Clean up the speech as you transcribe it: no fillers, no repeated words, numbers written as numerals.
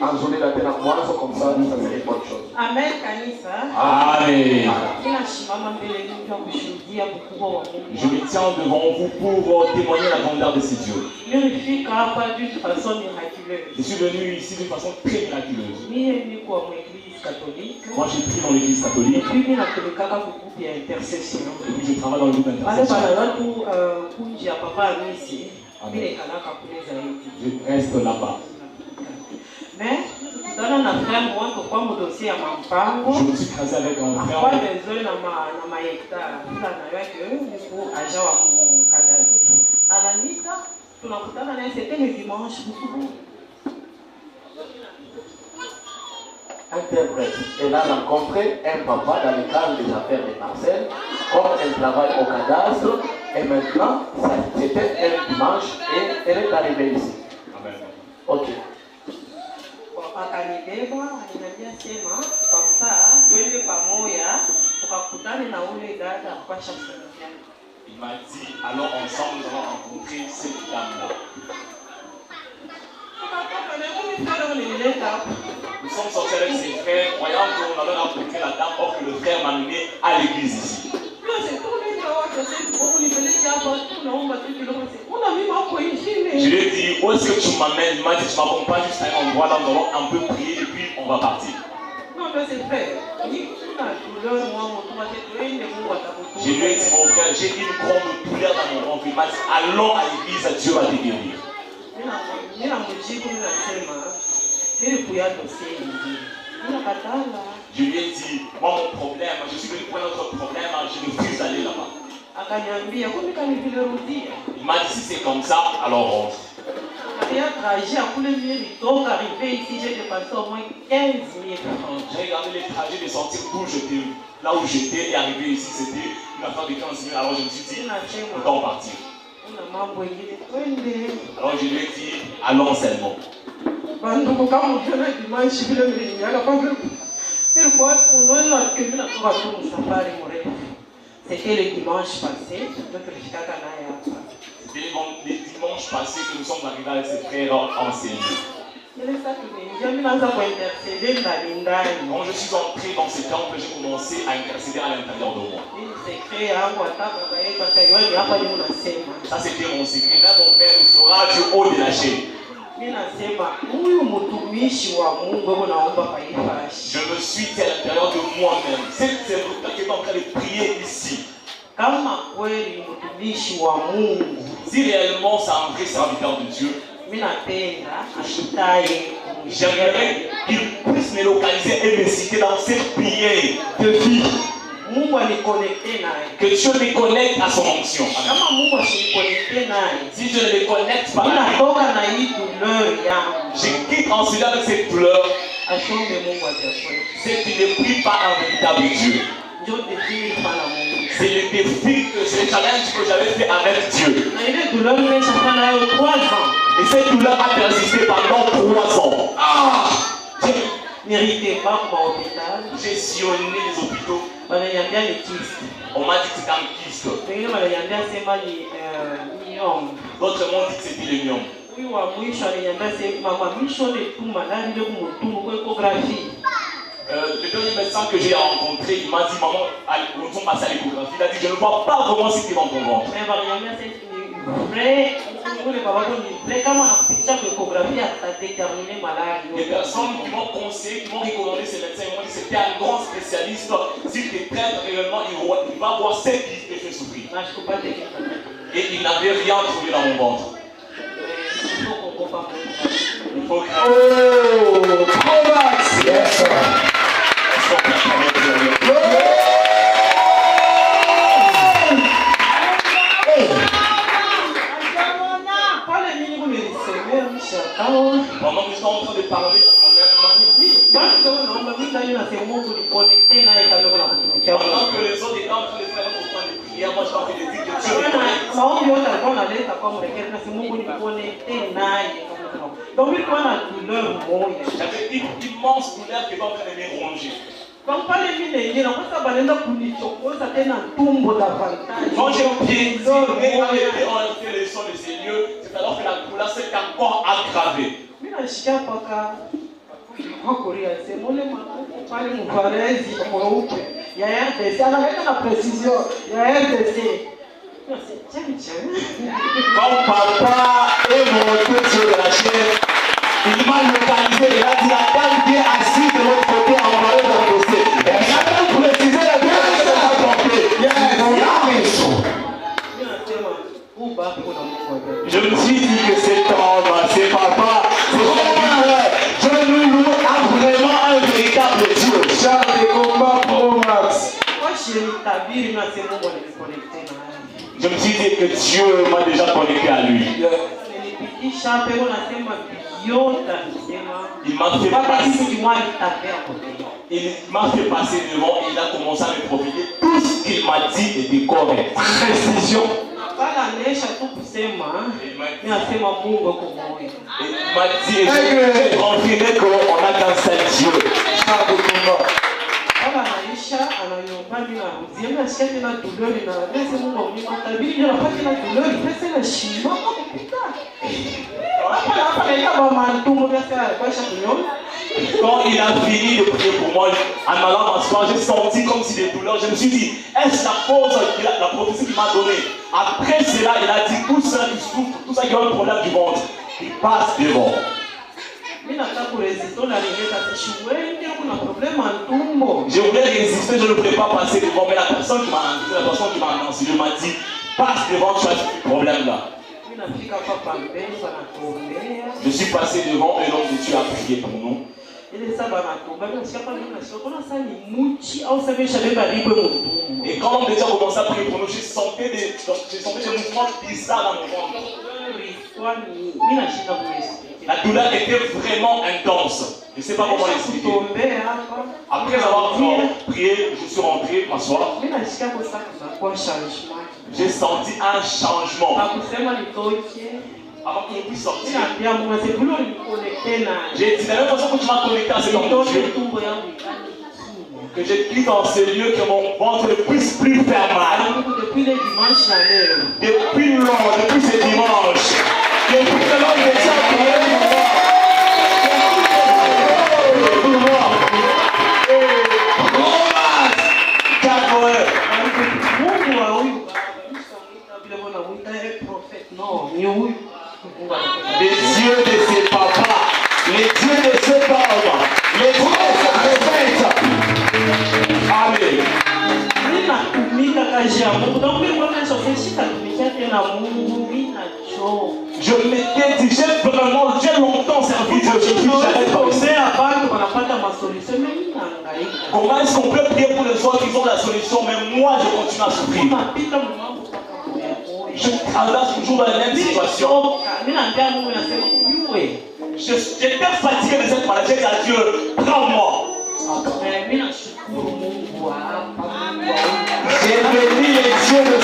enjolé la tête moi, comme ça serait une bonne chose. Amen, Kanisa. Amen. Je me tiens devant vous pour témoigner la grandeur de ces dieux. Je suis venu ici d'une façon très miraculeuse. catholique. Moi j'ai pris dans l'église catholique. Et puis il a fait le caca pour intercession. Et puis je travaille dans le groupe d'intercession. Je reste là-bas. Mais dans un frère, moi, pourquoi mon dossier à Mampango? Je me suis casé avec un frère. Pas besoin dans ma hectare. Vous en avez que pour agir à mon cadavre. À la nuit, c'était le dimanche. Interprète. Elle a rencontré un papa dans le cadre des affaires de Marcel, comme elle travaille au cadastre, et maintenant, c'était un dimanche et elle est arrivée ici. Amen. Ok. Comme ça, il m'a dit, allons ensemble, nous allons rencontrer cette dame-là. Nous sommes sortis avec ses frères, croyant qu'on allait rencontrer la dame, or que le frère m'a mené à l'église ici. Je lui ai dit, où est-ce que tu m'amènes? Il m'a dit, tu m'accompagnes jusqu'à un endroit là, nous allons un peu prier et puis on va partir. Non, mais c'est vrai. Je lui ai dit, mon frère, j'ai une grande douleur dans mon ventre. Il m'a dit, allons à l'église, Dieu va te guérir. Je lui ai dit, moi mon problème, je suis venu pour notre problème, je refuse d'aller là-bas. Il m'a dit, si c'est comme ça, alors rentre. J'ai regardé les trajets de sortir d'où j'étais, là où j'étais et arriver ici, c'était une affaire de 15 minutes. Alors je me suis dit, autant partir. Alors je lui ai dit, allons seulement. C'était le dimanche passé, c'était les dimanches passés que nous sommes arrivés avec ces frères enseignants. Quand je suis entré dans ce temple, j'ai commencé à intercéder à l'intérieur de moi. Ça c'était mon secret. Là, mon père nous saura du haut de la chaîne. Je me suis dit à l'intérieur de moi-même, c'est vous qui est en train de prier ici. Si réellement c'est un vrai serviteur de Dieu, j'aimerais qu'il puisse me localiser et me citer dans cette prière de vie. Que Dieu me connecte à son onction. Si je ne le connecte pas, je quitte en celui avec cette douleur. C'est qu'il ne prie pas un véritable Dieu. C'est le défi, c'est le challenge que j'avais fait avec Dieu. Et cette douleur a persisté pendant 3 ans. Je n'héritais pas pour l'hôpital. J'ai sillonné les hôpitaux. On m'a dit que c'était un kyste. D'autres m'ont dit que c'était le myome. Le dernier médecin que j'ai rencontré, il m'a dit, maman, nous sommes passés à l'échographie. Il a dit, je ne vois pas vraiment ce qui est dans ton ventre. Les personnes qui m'ont conseillé, qui m'ont recommandé ces médecins, ils m'ont dit que c'était un grand spécialiste. S'il te traite réellement, il va voir ce qui te fait souffrir. Et il n'avait rien trouvé dans mon ventre. Il faut que... Yes, sir. Pendant que nous sommes en train de parler, pendant que les autres étaient en train de faire un point de prière, moi je suis en train de dire que j'avais une immense douleur qui était en train de me ronger. Quand j'ai piétiné et enlevé les sons de ces lieux, c'est alors que la douleur s'est encore aggravée. Korea sema ule mwanamke pale mvarezi mweupe ya RDC anaweka na precision ya RDC. Quand papa est monté sur la chaise, il m'a localisé, il a dit la dame qui est assise de l'autre côté en envoyé dans le dossier. Et il a même précisé la dame qui s'est trompée. Je me suis dit que cet homme, c'est papa, c'est frère. Je nous loue a vraiment un véritable Dieu. Charles de combat pro max. Je me suis dit que Dieu m'a déjà connecté à lui. Il m'a fait passer devant et il a commencé à me profiter. Tout ce qu'il m'a dit était correct. Précision. Il m'a dit, j'ai confirmé qu'on a qu'un seul Dieu. Quand il a fini de prier pour moi, en allant m'asseoir, j'ai senti comme si des douleurs. Je me suis dit, est-ce la cause, la prophétie qu'il m'a donnée? Après cela, il a dit, tout ça qui souffre, tout ça qui a un problème du ventre, il passe devant. Je voulais résister, je ne voulais pas passer devant, mais la personne qui m'a annoncé, il m'a dit, passe devant, tu as ce problème-là. Je suis passé devant et l'homme de Dieu a prié pour nous. Et quand l'homme de Dieu a commencé à prier pour nous, j'ai senti des mouvements bizarres dans mon ventre. La douleur était vraiment intense. Je ne sais pas comment l'expliquer. Après avoir prié, je suis rentré m'asseoir. J'ai senti un changement. Avant que je puisse sortir, j'ai dit de la même façon que tu m'as connecté à cet homme de Dieu, que je prie dans ce lieu que mon ventre ne puisse plus faire mal. Depuis ce dimanche, depuis ce que l'homme de Dieu a prié pour moi. Les dieux de ses papas, les dieux de ses hommes, les dieux de ses prophètes. Amen. Je m'étais dit, j'ai longtemps servi Dieu. Je suis jamais pensé. Comment est-ce qu'on peut prier pour les autres qui ont la solution, mais moi je continue à souffrir? Je traverse toujours dans la même situation. J'étais fatigué de cette maladie. J'ai dit à Dieu, prends-moi. J'ai béni les dieux de